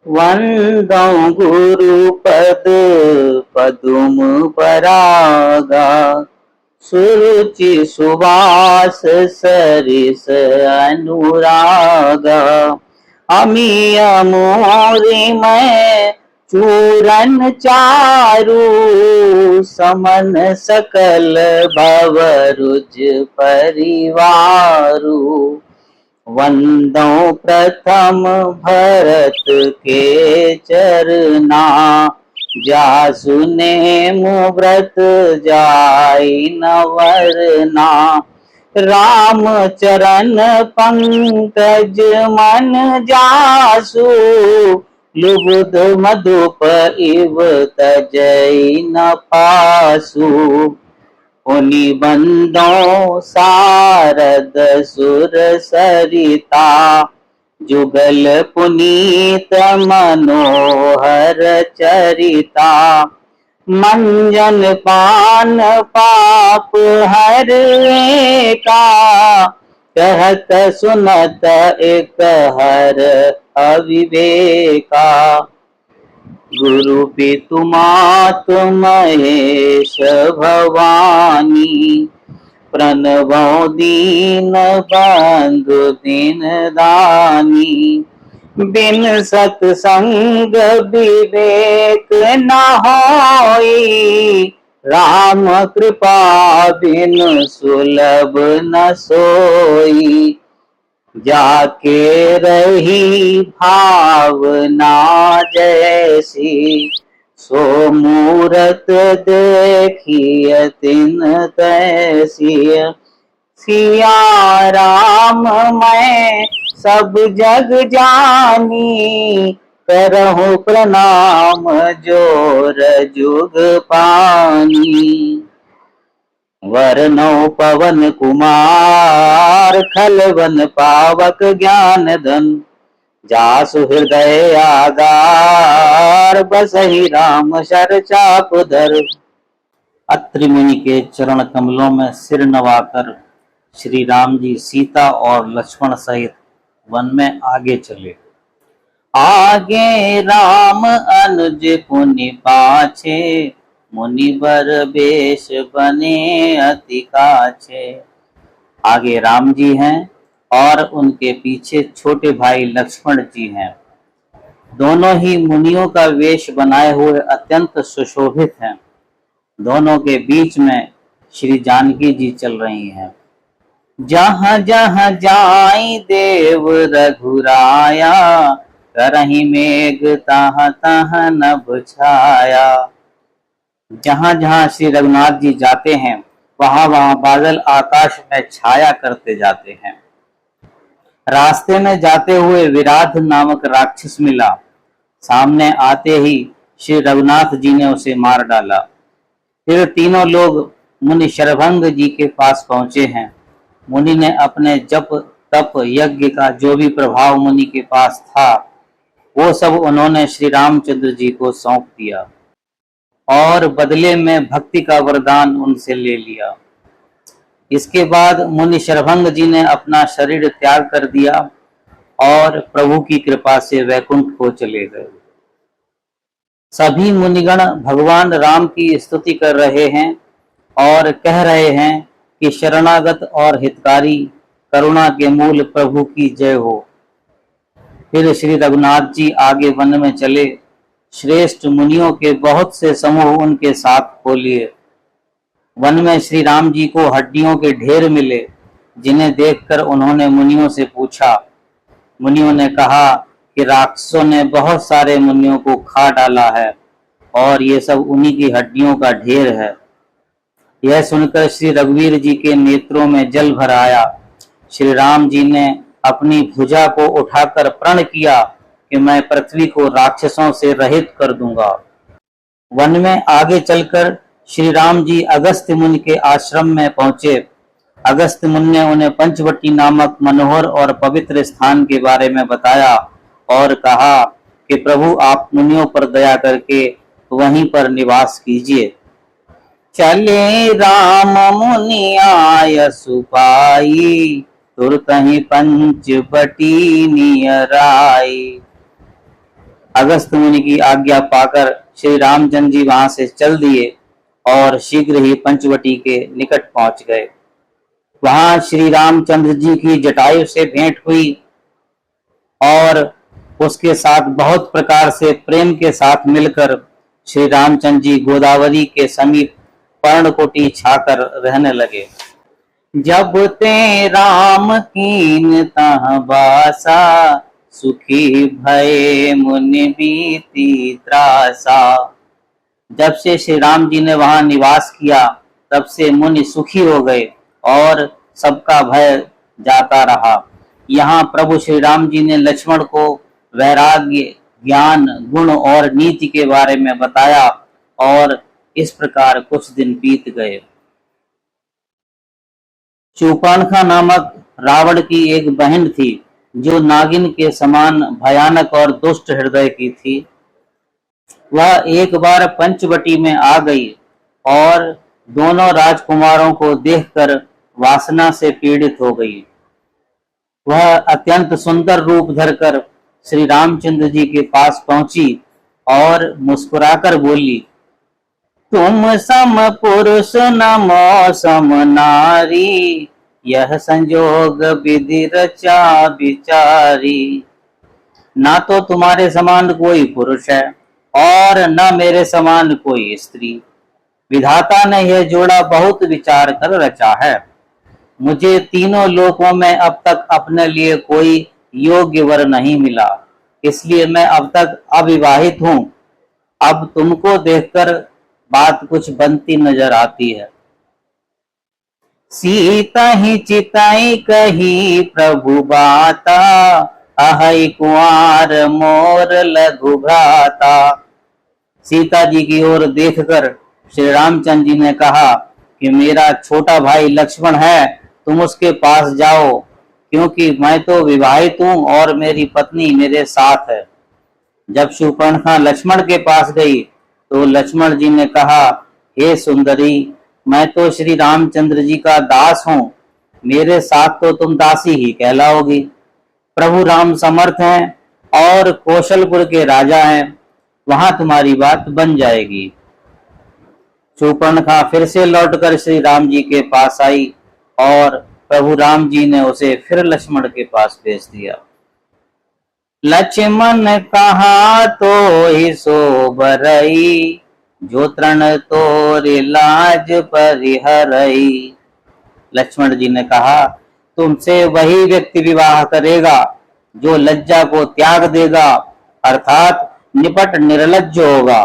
वंदौ गुरुपद पदुम परागा, सुरुचि सुवास सरिस अनुरागा। अमीय मोरि मैं चूरन चारु, समन सकल भवरुज परिवारु। वंदौ प्रथम भरत के चरना, जासु नेम व्रत जाय न वरना। राम चरण पंकज मन जासु, लुब्ध मधुप इव तजै न पासु। पुनि बंदौ सारद सुर सरिता, जुगल पुनीत मनोहर चरिता। मंजन पान पाप हर एका, कहत सुनत एक हर अविवेका। गुरु पितु मातु महेश भवानी, प्रणवौ दीन बंधु दिन दानी। बिन सत्संग विवेक न होई, राम कृपा बिन सुलभ न सोई। जाके रही भावना जैसी, सो मूरत देखिय तिन तैसी। सिया राम मैं सब जग जानी, करहु प्रणाम जोर जुग पानी। वरनौ पवन कुमार, खलवन पावक ज्ञान धन। जासु हृदय आगार, बसहि राम शर चाप धर। अत्रि मुनि के चरण कमलों में सिर नवाकर श्री राम जी सीता और लक्ष्मण सहित वन में आगे चले। आगे राम अनुज पुनि पाछे, मुनिवर बेश बने अति काछे। आगे राम जी हैं और उनके पीछे छोटे भाई लक्ष्मण जी हैं। दोनों ही मुनियों का वेश बनाए हुए अत्यंत सुशोभित हैं। दोनों के बीच में श्री जानकी जी चल रही हैं। जहाँ जहाँ जाई देव रघुराया, करहि मेघ तहाँ तहाँ नभ छाया। जहाँ जहाँ श्री रघुनाथ जी जाते हैं वहां वहां बादल आकाश में छाया करते जाते हैं। रास्ते में जाते हुए विराध नामक राक्षस मिला। सामने आते ही श्री रघुनाथ जी ने उसे मार डाला। फिर तीनों लोग मुनि शरभंग जी के पास पहुंचे हैं। मुनि ने अपने जप तप यज्ञ का जो भी प्रभाव मुनि के पास था वो सब उन्होंने श्री रामचंद्र जी को सौंप दिया और बदले में भक्ति का वरदान उनसे ले लिया। इसके बाद मुनि शरभंग जी ने अपना शरीर त्याग कर दिया और प्रभु की कृपा से वैकुंठ को चले गए। सभी मुनिगण भगवान राम की स्तुति कर रहे हैं और कह रहे हैं कि शरणागत और हितकारी करुणा के मूल प्रभु की जय हो। फिर श्री रघुनाथ जी आगे वन में चले। श्रेष्ठ मुनियों के बहुत से समूह उनके साथ हो लिए। वन में श्री राम जी को हड्डियों के ढेर मिले, जिन्हें देखकर उन्होंने मुनियों से पूछा। मुनियों ने कहा कि राक्षसों ने बहुत सारे मुनियों को खा डाला है और ये सब उन्हीं की हड्डियों का ढेर है। यह सुनकर श्री रघुवीर जी के नेत्रों में जल भर आया। श्री राम जी ने अपनी भुजा को उठाकर प्रण किया कि मैं पृथ्वी को राक्षसों से रहित कर दूंगा। वन में आगे चलकर श्री राम जी अगस्त्य मुनि के आश्रम में पहुंचे। अगस्त्य मुनि ने उन्हें पंचवटी नामक मनोहर और पवित्र स्थान के बारे में बताया और कहा कि प्रभु आप मुनियों पर दया करके वहीं पर निवास कीजिए। चले राम मुनि आय सुपाई, तुरतहि पंचवटी नियर आई। अगस्त मुनि की आज्ञा पाकर श्री रामचंद्र जी वहां से चल दिए और शीघ्र ही पंचवटी के निकट पहुंच गए। वहां श्री रामचंद्र जी की जटायु से भेंट हुई और उसके साथ बहुत प्रकार से प्रेम के साथ मिलकर श्री रामचंद्र जी गोदावरी के समीप पर्णकुटी छाकर रहने लगे। जब ते राम कीन तह बासा, सुखी भये मुनि बीती त्रासा। जब से श्री राम जी ने वहां निवास किया तब से मुनि सुखी हो गए और सबका भय जाता रहा। यहाँ प्रभु श्री राम जी ने लक्ष्मण को वैराग्य, ज्ञान, गुण और नीति के बारे में बताया और इस प्रकार कुछ दिन बीत गए। शूर्पणखा नामक रावण की एक बहन थी जो नागिन के समान भयानक और दुष्ट हृदय की थी। वह एक बार पंचवटी में आ गई और दोनों राजकुमारों को देखकर वासना से पीड़ित हो गई। वह अत्यंत सुंदर रूप धरकर श्री रामचंद्र जी के पास पहुंची और मुस्कुराकर बोली, तुम सम पुरुष नमो सम नारी, यह संजोग विधि रचा विचारी। ना तो तुम्हारे समान कोई पुरुष है और न मेरे समान कोई स्त्री। विधाता ने यह जोड़ा बहुत विचार कर रचा है। मुझे तीनों लोकों में अब तक अपने लिए कोई योग्य वर नहीं मिला, इसलिए मैं अब तक अविवाहित हूं। अब तुमको देखकर बात कुछ बनती नजर आती है। सीता ही चिताई कही प्रभु बाता, अहै कुंवर मोर लघु भ्राता। सीता जी की ओर देखकर श्री रामचंद्र जी ने कहा कि मेरा छोटा भाई लक्ष्मण है, तुम उसके पास जाओ, क्योंकि मैं तो विवाहित हूं और मेरी पत्नी मेरे साथ है। जब शूर्पणखा लक्ष्मण के पास गई तो लक्ष्मण जी ने कहा, हे सुंदरी, मैं तो श्री रामचंद्र जी का दास हूं, मेरे साथ तो तुम दासी ही कहलाओगी। प्रभु राम समर्थ हैं और कौशलपुर के राजा हैं, वहां तुम्हारी बात बन जाएगी। शूर्पणखा फिर से लौटकर श्री राम जी के पास आई और प्रभु राम जी ने उसे फिर लक्ष्मण के पास भेज दिया। लक्ष्मण कहा तो ही सो बरई, जो तृण तोरे लाज परिहरई। लक्ष्मण जी ने कहा, तुमसे वही व्यक्ति विवाह करेगा जो लज्जा को त्याग देगा, अर्थात निपट निर्लज्ज होगा।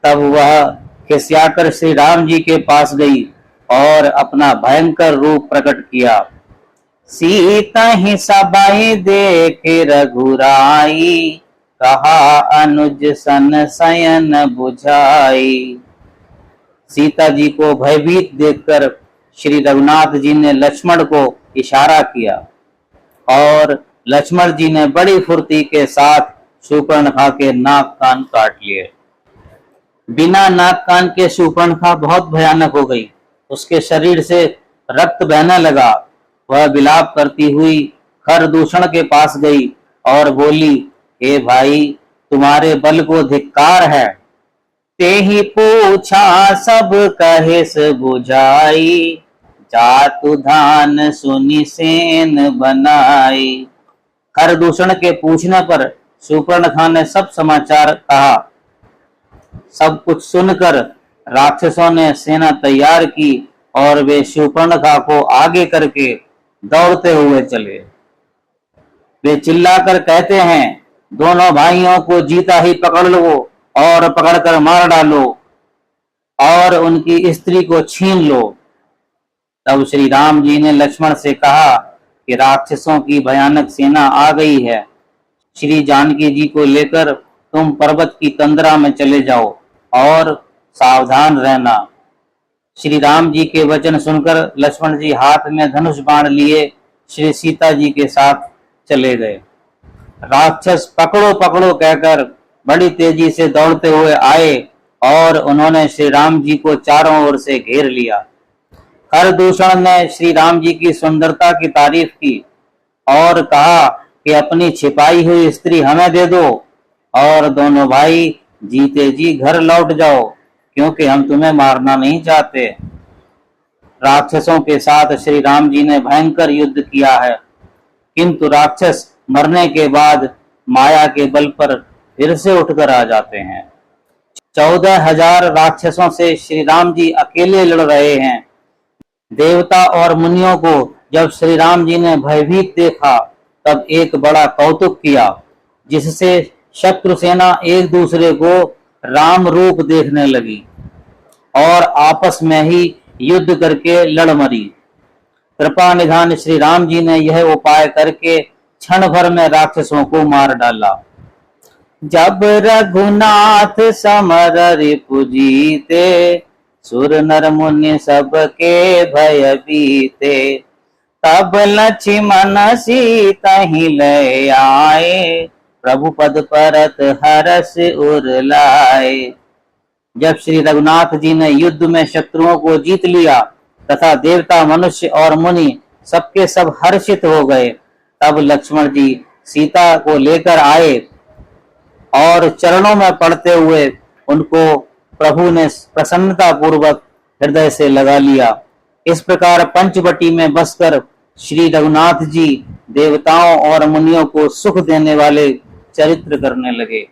तब वह खिसियाकर श्री राम जी के पास गई और अपना भयंकर रूप प्रकट किया। सीता ही सबाई देख रघुराई, कहा अनुज सन शयन बुझाई। सीता जी को भयभीत देखकर श्री रघुनाथ जी ने लक्ष्मण को इशारा किया और लक्ष्मण जी ने बड़ी फुर्ती के साथ शूर्पणखा के नाक कान काट लिए। बिना नाक कान के शूर्पणखा बहुत भयानक हो गई। उसके शरीर से रक्त बहने लगा। वह विलाप करती हुई खरदूषण के पास गई और बोली, हे भाई, तुम्हारे बल को धिक्कार है। ते ही पूछा सब कहेस बुझाई, जातु धान सुनि सेन बनाई। खरदूषण के पूछने पर शूर्पणखा ने सब समाचार कहा। सब कुछ सुनकर राक्षसों ने सेना तैयार की और वे शूर्पणखा को आगे करके दौड़ते हुए चले। वे चिल्लाकर कहते हैं, दोनों भाइयों को जीता ही पकड़ लो और पकड़कर मार डालो और उनकी स्त्री को छीन लो। तब श्री राम जी ने लक्ष्मण से कहा कि राक्षसों की भयानक सेना आ गई है। श्री जानकी जी को लेकर तुम पर्वत की तंद्रा में चले जाओ और सावधान रहना। श्री राम जी के वचन सुनकर लक्ष्मण जी हाथ में धनुष बाण लिए श्री सीता जी के साथ चले गए। राक्षस पकड़ो पकड़ो कहकर बड़ी तेजी से दौड़ते हुए आए और उन्होंने श्री राम जी को चारों ओर से घेर लिया। खरदूषण ने श्री राम जी की सुंदरता की तारीफ की और कहा कि अपनी छिपाई हुई स्त्री हमें दे दो, और दोनों भाई जीते जी घर लौट जाओ, क्योंकि हम तुम्हें मारना नहीं चाहते। राक्षसों के साथ श्री राम जी ने भयंकर युद्ध किया है, किंतु राक्षस मरने के बाद माया के बल पर फिर से उठकर आ जाते हैं। 14,000 राक्षसों से श्री राम जी अकेले लड़ रहे हैं। देवता और मुनियों को जब श्री राम जी ने भयभीत देखा, तब एक बड़ा कौतुक किया, जिससे शत्रु सेना एक दूसरे को राम रूप देखने लगी और आपस में ही युद्ध करके लड़ मरी। कृपा निधान श्री राम जी ने यह उपाय करके क्षण भर में राक्षसों को मार डाला। जब रघुनाथ समर रिपु जीते, सुर नर मुनि सबके भय बीते। तब लक्ष्मण सीता ही ले आए, प्रभु पद परत हरष उर लाए। जब श्री रघुनाथ जी ने युद्ध में शत्रुओं को जीत लिया तथा देवता मनुष्य और मुनि सबके सब हर्षित हो गए, तब लक्ष्मण जी सीता को लेकर आए और चरणों में पड़ते हुए उनको प्रभु ने प्रसन्नता पूर्वक हृदय से लगा लिया। इस प्रकार पंचवटी में बसकर श्री रघुनाथ जी देवताओं और मुनियों को सुख देने वाले चरित्र करने लगे।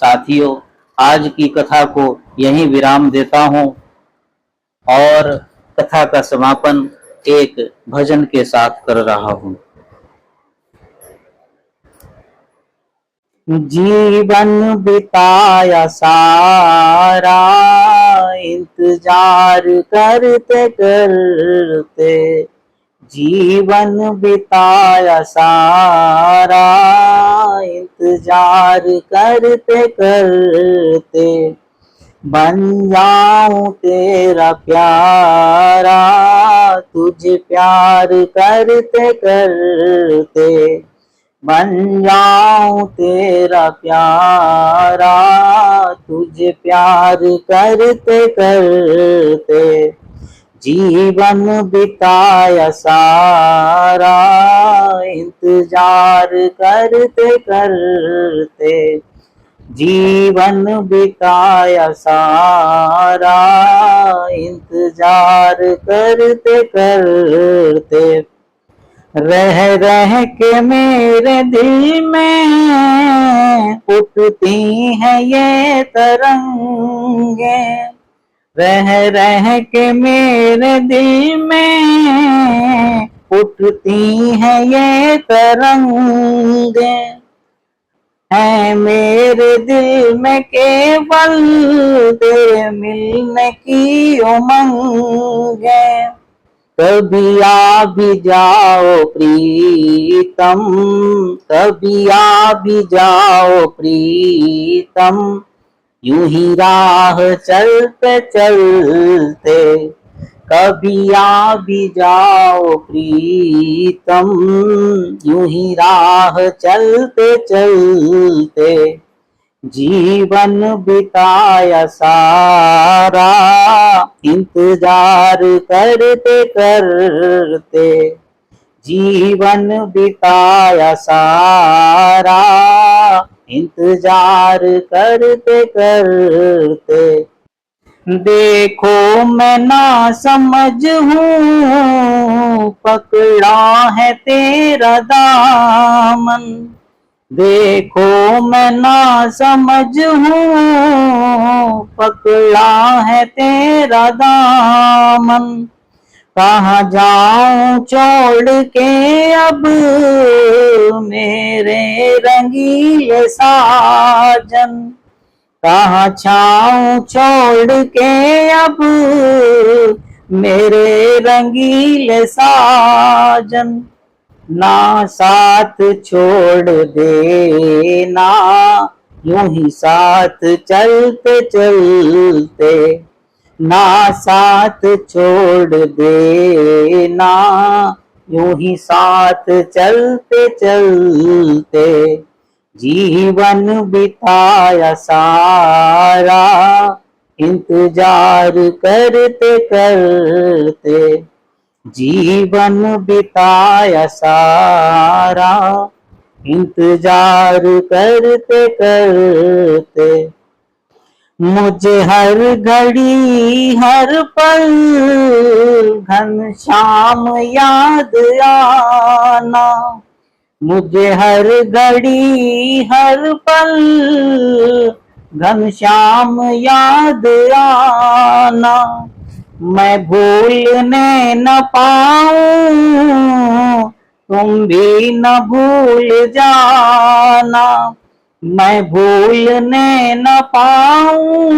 साथियों, आज की कथा को यहीं विराम देता हूं और कथा का समापन एक भजन के साथ कर रहा हूं। जीवन बिताया सारा, इंतजार करते करते। जीवन बिताया सारा, इंतजार करते करते। बन जाऊं तेरा प्यारा, तुझे प्यार करते करते। बन जाऊं तेरा प्यारा, तुझे प्यार करते करते। जीवन बिताया सारा, इंतजार करते करते। जीवन बिताया सारा, इंतजार करते करते। रह रह के मेरे दिल में उठती हैं ये तरंगे। रह रह के मेरे दिल में उठती हैं ये तरंगे। है मेरे दिल में केवल तेरे मिलने की उमंग है। कभी आ भी जाओ प्रीतम, कभी आ भी जाओ प्रीतम। यूं ही राह चलते चलते, कभी आ भी जाओ प्रीतम। यूं ही राह चलते चलते। जीवन बिताया सारा, इंतजार करते करते। जीवन बिताया सारा, इंतजार करते करते। देखो मैं ना समझ हूँ, पकड़ा है तेरा दामन। देखो मैं ना समझ हूँ, पकड़ा है तेरा दामन। कहाँ जाऊं छोड़ के अब मेरे रंगीले साजन। कहाँ छाऊं छोड़ के अब मेरे रंगीले साजन। ना साथ छोड़ देना, यूं ही साथ चलते चलते। ना साथ छोड़ देना, यूं ही साथ चलते चलते। जीवन बिताया सारा, इंतजार करते करते। जीवन बिताया सारा, इंतजार करते करते मुझे हर घड़ी हर पल घनश्याम याद आना, मुझे हर घड़ी हर पल घनश्याम याद आना। मैं भूलने न पाऊं तुम भी न भूल जाना, मैं भूलने न पाऊं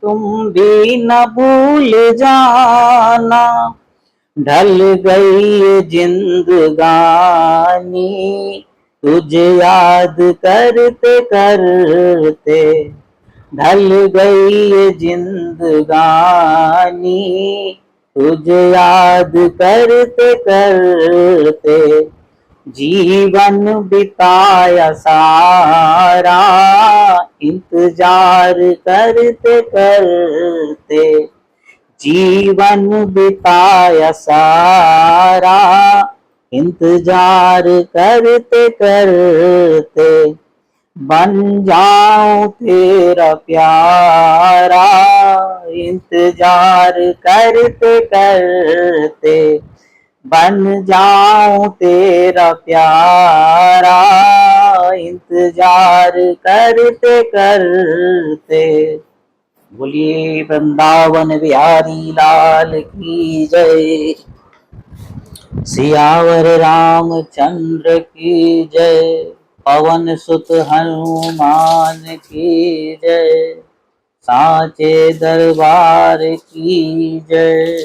तुम भी न भूल जाना। ढल गई जिंदगानी तुझे याद करते करते, ढल गई जिंदगानी तुझे याद करते करते। जीवन बिताया सारा इंतजार करते करते, जीवन बिताया सारा इंतजार करते करते। बन जाऊं तेरा प्यारा इंतजार करते करते, बन जाऊं तेरा प्यारा इंतजार करते करते। बोलिए वृंदावन बिहारी लाल की जय, सियावर रामचंद्र की जय, पवन सुत हनुमान की जय, साचे दरबार की जय।